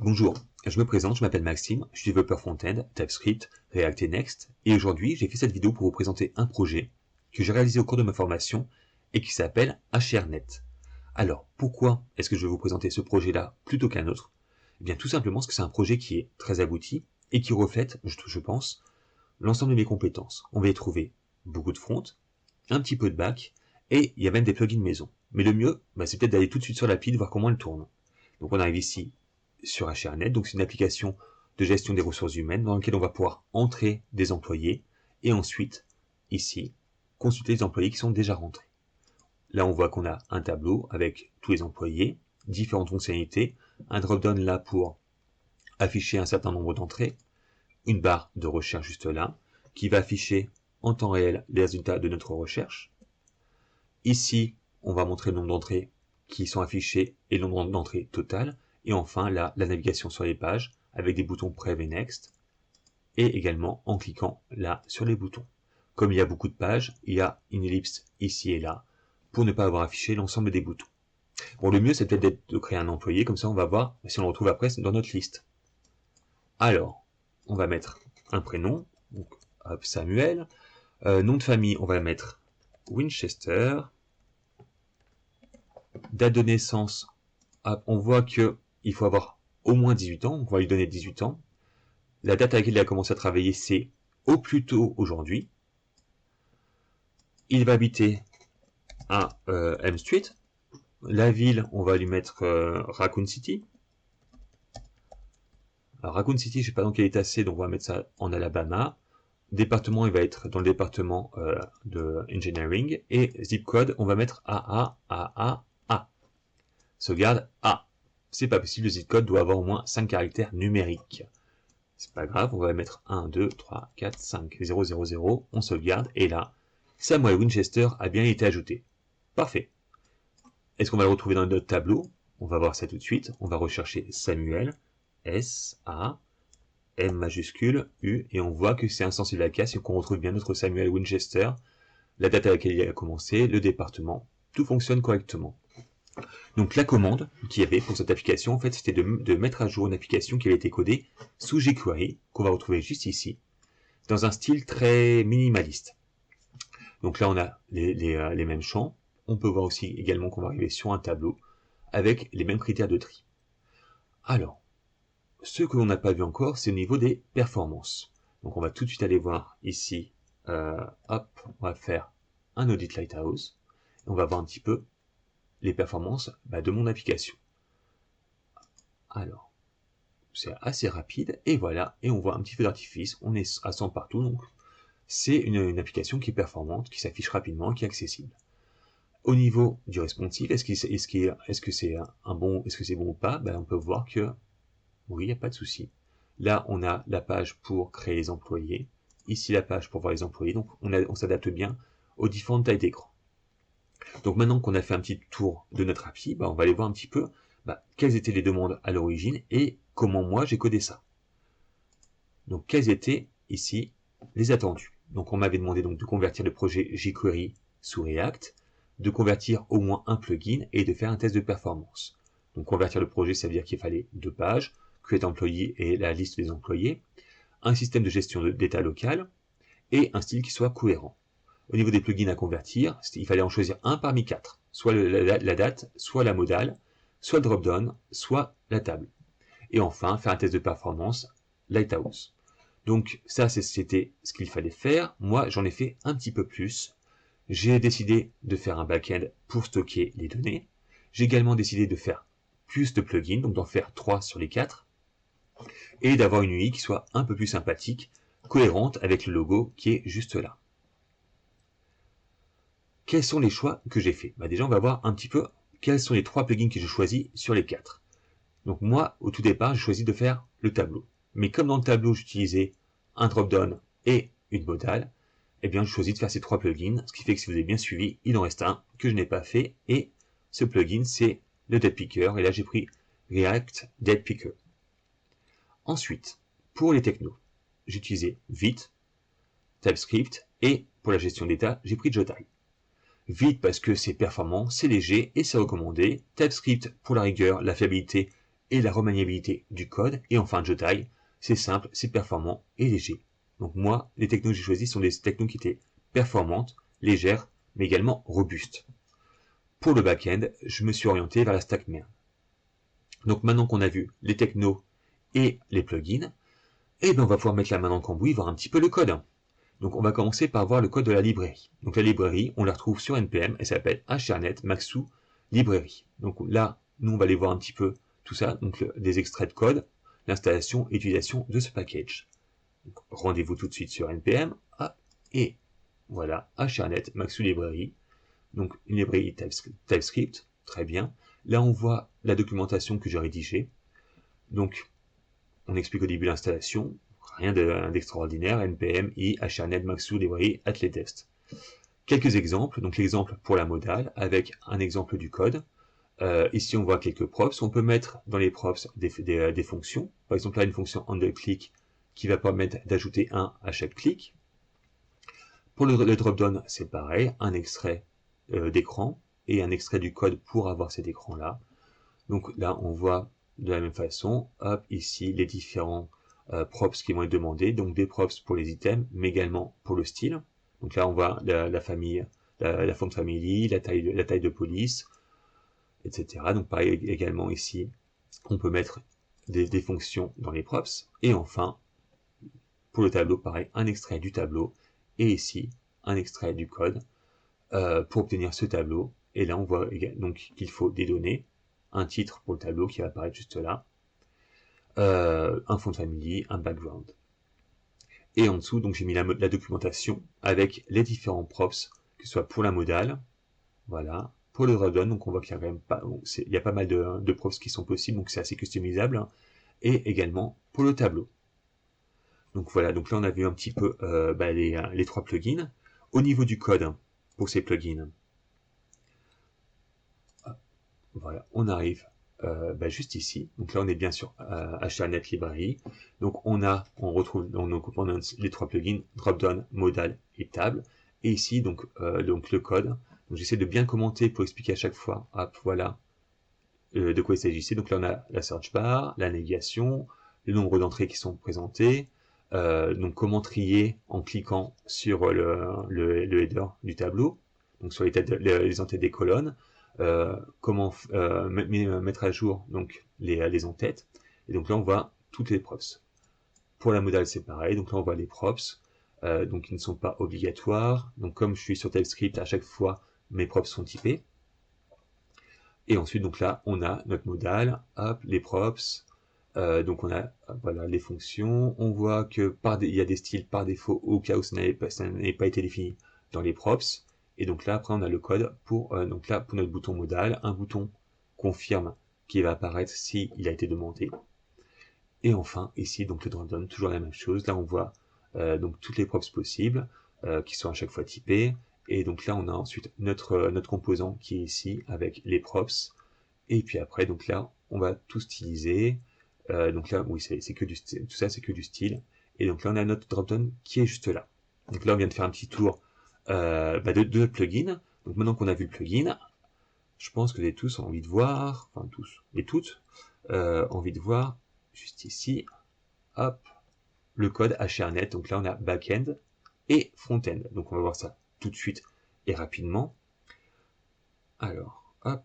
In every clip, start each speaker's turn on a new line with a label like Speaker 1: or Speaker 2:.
Speaker 1: Bonjour, je me présente, je m'appelle Maxime, je suis développeur front-end, TypeScript, React et Next, et aujourd'hui j'ai fait cette vidéo pour vous présenter un projet que j'ai réalisé au cours de ma formation et qui s'appelle HRNet. Alors, pourquoi est-ce que je vais vous présenter ce projet-là plutôt qu'un autre? Eh bien tout simplement parce que c'est un projet qui est très abouti et qui reflète, je pense, l'ensemble de mes compétences. On va y trouver beaucoup de front, un petit peu de back, et il y a même des plugins maison. Mais le mieux, c'est peut-être d'aller tout de suite sur l'appli, de voir comment elle tourne. Donc on arrive ici sur HRNet, donc c'est une application de gestion des ressources humaines dans laquelle on va pouvoir entrer des employés et ensuite, ici, consulter les employés qui sont déjà rentrés. Là, on voit qu'on a un tableau avec tous les employés, différentes fonctionnalités, un drop-down là pour afficher un certain nombre d'entrées, une barre de recherche juste là, qui va afficher en temps réel les résultats de notre recherche. Ici, on va montrer le nombre d'entrées qui sont affichées et le nombre d'entrées total. Et enfin, là, la navigation sur les pages avec des boutons Prev et Next. Et également en cliquant là sur les boutons. Comme il y a beaucoup de pages, il y a une ellipse ici et là pour ne pas avoir affiché l'ensemble des boutons. Bon, le mieux, c'est peut-être de créer un employé. Comme ça, on va voir si on le retrouve après dans notre liste. Alors, on va mettre un prénom. Donc, hop, Samuel. Nom de famille, on va mettre Winchester. Date de naissance, on voit que il faut avoir au moins 18 ans, donc on va lui donner 18 ans. La date à laquelle il a commencé à travailler, c'est au plus tôt aujourd'hui. Il va habiter à Elm Street. La ville, on va lui mettre Raccoon City. Alors Raccoon City, je sais pas dans quel état c'est, donc on va mettre ça en Alabama. Département, il va être dans le département de Engineering. Et zip code, on va mettre AA. Sauvegarde A. C'est pas possible, le zip code doit avoir au moins 5 caractères numériques. C'est pas grave, on va mettre 1, 2, 3, 4, 5, 0, 0, 0, on sauvegarde, et là, Samuel Winchester a bien été ajouté. Parfait. Est-ce qu'on va le retrouver dans notre tableau? On va voir ça tout de suite. On va rechercher Samuel, S, A, M majuscule, U, et on voit que c'est insensible à la casse et qu'on retrouve bien notre Samuel Winchester, la date à laquelle il a commencé, le département. Tout fonctionne correctement. Donc la commande qu'il y avait pour cette application, en fait, c'était de mettre à jour une application qui avait été codée sous jQuery, qu'on va retrouver juste ici, dans un style très minimaliste. Donc là, on a les mêmes champs. On peut voir aussi également qu'on va arriver sur un tableau avec les mêmes critères de tri. Alors, ce que l'on n'a pas vu encore, c'est au niveau des performances. Donc on va tout de suite aller voir ici, hop, on va faire un audit Lighthouse, et on va voir un petit peu les performances de mon application. Alors, c'est assez rapide, et voilà, et on voit un petit feu d'artifice, on est à 100 partout, donc c'est une application qui est performante, qui s'affiche rapidement, qui est accessible. Au niveau du responsive, est-ce que c'est bon ou pas? On peut voir que oui, il n'y a pas de souci. Là, on a la page pour créer les employés, ici la page pour voir les employés, donc on s'adapte bien aux différentes tailles d'écran. Donc maintenant qu'on a fait un petit tour de notre appli, on va aller voir un petit peu quelles étaient les demandes à l'origine et comment moi j'ai codé ça. Donc quels étaient ici les attendus. Donc on m'avait demandé donc de convertir le projet jQuery sous React, de convertir au moins un plugin et de faire un test de performance. Donc convertir le projet, ça veut dire qu'il fallait 2 pages, create employee et la liste des employés, un système de gestion d'état local et un style qui soit cohérent. Au niveau des plugins à convertir, il fallait en choisir un parmi 4, soit la date, soit la modale, soit le drop-down, soit la table. Et enfin, faire un test de performance Lighthouse. Donc ça, c'était ce qu'il fallait faire. Moi, j'en ai fait un petit peu plus. J'ai décidé de faire un back-end pour stocker les données. J'ai également décidé de faire plus de plugins, donc d'en faire 3 sur les 4, et d'avoir une UI qui soit un peu plus sympathique, cohérente avec le logo qui est juste là. Quels sont les choix que j'ai faits? Déjà, on va voir un petit peu quels sont les 3 plugins que j'ai choisis sur les 4. Donc moi, au tout départ, j'ai choisi de faire le tableau. Mais comme dans le tableau, j'utilisais un drop-down et une modale, eh bien, je choisis de faire ces 3 plugins, ce qui fait que si vous avez bien suivi, il en reste un que je n'ai pas fait, et ce plugin, c'est le Date Picker, et là, j'ai pris React Date Picker. Ensuite, pour les technos, j'ai utilisé Vite, TypeScript, et pour la gestion d'état, j'ai pris Jotai. Vite parce que c'est performant, c'est léger et c'est recommandé. TypeScript pour la rigueur, la fiabilité et la remaniabilité du code, et enfin Jotai, c'est simple, c'est performant et léger. Donc moi, les technos que j'ai choisis sont des technos qui étaient performantes, légères, mais également robustes. Pour le back-end, je me suis orienté vers la stack MERN. Donc maintenant qu'on a vu les technos et les plugins, eh bien on va pouvoir mettre la main dans le cambouis et voir un petit peu le code. Donc on va commencer par voir le code de la librairie. Donc la librairie, on la retrouve sur NPM, elle s'appelle HRNet Maxou Librairie. Donc là, nous on va aller voir un petit peu tout ça, donc des extraits de code, l'installation et l'utilisation de ce package. Rendez-vous tout de suite sur NPM, et voilà, HRNet Maxou Librairie. Donc une librairie TypeScript, très bien. Là on voit la documentation que j'ai rédigée. Donc on explique au début l'installation, rien d'extraordinaire, npm i hrnet maxou librairie atletest. Quelques exemples, donc l'exemple pour la modale avec un exemple du code. Ici on voit quelques props, on peut mettre dans les props des fonctions, par exemple là une fonction onClick qui va permettre d'ajouter 1 à chaque clic. Pour le drop-down c'est pareil, un extrait d'écran et un extrait du code pour avoir cet écran là. Donc là on voit de la même façon, hop, ici les différents props qui vont être demandés, donc des props pour les items, mais également pour le style. Donc là on voit la famille, la font family, la taille de police, etc. Donc pareil également ici, on peut mettre des fonctions dans les props. Et enfin, pour le tableau, pareil, un extrait du tableau, et ici, un extrait du code pour obtenir ce tableau. Et là on voit donc qu'il faut des données, un titre pour le tableau qui va apparaître juste là, un fond family, un background. Et en dessous, donc j'ai mis la documentation avec les différents props, que ce soit pour la modale, voilà, pour le dropdown, donc on voit qu'il y a quand même pas, il y a pas mal de props qui sont possibles, donc c'est assez customisable, hein, et également pour le tableau. Donc voilà, donc là on a vu un petit peu les trois plugins. Au niveau du code pour ces plugins, voilà, on arrive juste ici. Donc là, on est bien sur HRNet Librairie. Donc on retrouve dans nos components les trois plugins Dropdown, Modal et Table. Et ici, donc le code. Donc j'essaie de bien commenter pour expliquer à chaque fois. Hop, voilà de quoi il s'agissait. Donc là, on a la search bar, la navigation, le nombre d'entrées qui sont présentées. Donc comment trier en cliquant sur le header du tableau, donc sur les entêtes des colonnes. Comment mettre à jour donc les entêtes, et donc là on voit toutes les props. Pour la modale c'est pareil, donc là on voit les props, donc ils ne sont pas obligatoires, donc comme je suis sur TypeScript, à chaque fois mes props sont typés, et ensuite donc là on a notre modale, hop, les props, donc on a voilà les fonctions, on voit que il y a des styles par défaut au cas où ça n'avait pas été défini dans les props. Et donc là après on a le code pour donc là pour notre bouton modal, un bouton confirme qui va apparaître si il a été demandé. Et enfin ici donc le dropdown, toujours la même chose, là on voit donc toutes les props possibles qui sont à chaque fois typées. Et donc là on a ensuite notre composant qui est ici avec les props. Et puis après donc là on va tout styliser. Donc là oui c'est que du style, tout ça c'est que du style. Et donc là on a notre dropdown qui est juste là. Donc là on vient de faire un petit tour de notre plugin. Donc maintenant qu'on a vu le plugin, je pense que vous avez tous envie de voir, enfin tous et toutes, envie de voir juste ici, hop, le code HRNet. Donc là on a backend et front-end. Donc on va voir ça tout de suite et rapidement. Alors, hop,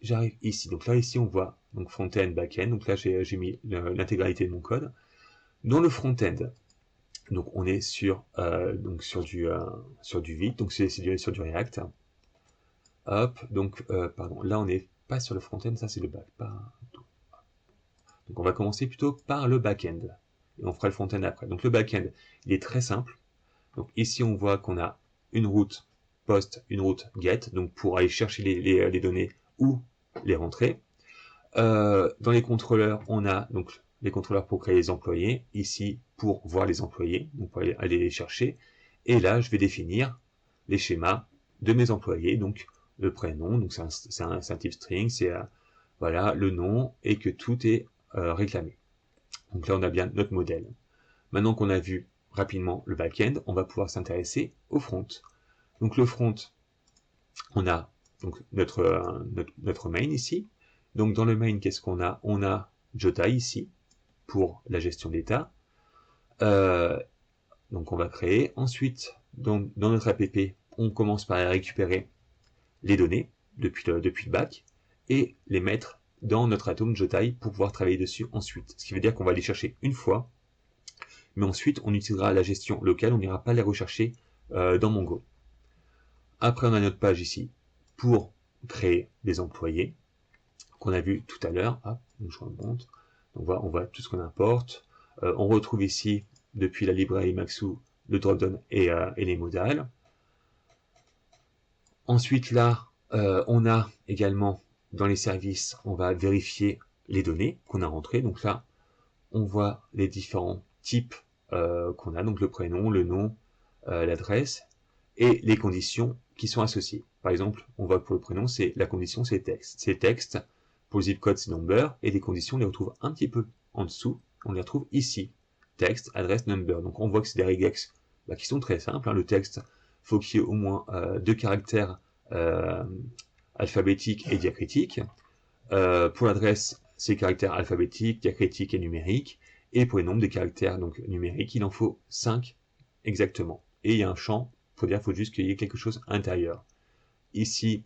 Speaker 1: j'arrive ici. Donc là ici on voit donc front-end, back-end. Donc là j'ai mis l'intégralité de mon code. Dans le front-end, donc on est sur du Vite, donc c'est sur du React. Hop, donc pardon, là on n'est pas sur le front-end, ça c'est le back. Donc on va commencer plutôt par le back-end. Et on fera le front-end après. Donc le back-end, il est très simple. Donc ici on voit qu'on a une route post, une route get, donc pour aller chercher les données ou les rentrer. Dans les contrôleurs, on a donc les contrôleurs pour créer les employés, ici pour voir les employés, donc pour aller les chercher. Et là, je vais définir les schémas de mes employés, donc le prénom, donc c'est un type string, c'est voilà le nom, et que tout est réclamé. Donc là, on a bien notre modèle. Maintenant qu'on a vu rapidement le back-end, on va pouvoir s'intéresser au front. Donc le front, on a donc notre main ici. Donc dans le main, qu'est-ce qu'on a? On a Jotai ici, pour la gestion d'état. Donc on va créer. Ensuite, dans notre app, on commence par récupérer les données depuis le back et les mettre dans notre atome Jotai pour pouvoir travailler dessus ensuite. Ce qui veut dire qu'on va les chercher une fois, mais ensuite on utilisera la gestion locale, on n'ira pas les rechercher dans Mongo. Après on a notre page ici pour créer des employés qu'on a vu tout à l'heure. Donc je remonte. Donc voilà, on voit tout ce qu'on importe. On retrouve ici, depuis la librairie Maxou, le dropdown et les modales. Ensuite là, on a également dans les services, on va vérifier les données qu'on a rentrées. Donc là, on voit les différents types qu'on a, donc le prénom, le nom, l'adresse et les conditions qui sont associées. Par exemple, on voit que pour le prénom, la condition c'est texte. C'est texte, pour le zip code c'est number, et les conditions on les retrouve un petit peu en dessous, on les retrouve ici. Texte, adresse, number. Donc on voit que c'est des regex qui sont très simples. Le texte, faut qu'il y ait au moins 2 caractères alphabétiques et diacritiques. Pour l'adresse, c'est caractères alphabétiques, diacritiques et numériques. Et pour les nombres de caractères donc numériques, il en faut 5 exactement. Et il y a un champ, il faut juste qu'il y ait quelque chose à l'intérieur. Ici,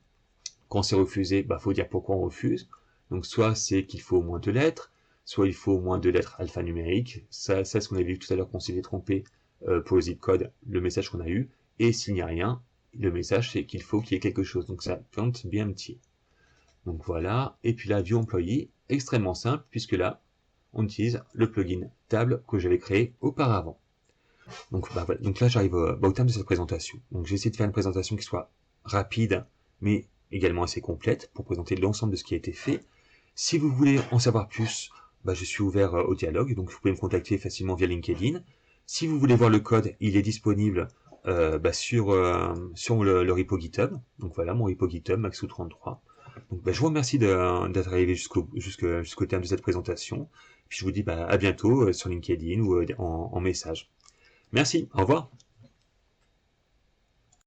Speaker 1: quand c'est refusé, faut dire pourquoi on refuse. Donc soit c'est qu'il faut au moins 2 lettres, soit il faut au moins 2 lettres alphanumériques. Ça c'est ce qu'on a vu tout à l'heure qu'on s'était trompé pour le zip code, le message qu'on a eu. Et s'il n'y a rien, le message c'est qu'il faut qu'il y ait quelque chose. Donc ça compte bien petit. Donc voilà, et puis là, view employee, extrêmement simple, puisque là, on utilise le plugin table que j'avais créé auparavant. Donc, voilà. Donc là, j'arrive au terme de cette présentation. Donc j'ai essayé de faire une présentation qui soit rapide, mais également assez complète, pour présenter l'ensemble de ce qui a été fait. Si vous voulez en savoir plus, je suis ouvert au dialogue, donc vous pouvez me contacter facilement via LinkedIn. Si vous voulez voir le code, il est disponible sur le repo GitHub. Donc voilà, mon repo GitHub, Maxou33. Donc, je vous remercie d'être arrivé jusqu'au terme de cette présentation. Puis je vous dis à bientôt sur LinkedIn ou en message. Merci, au revoir.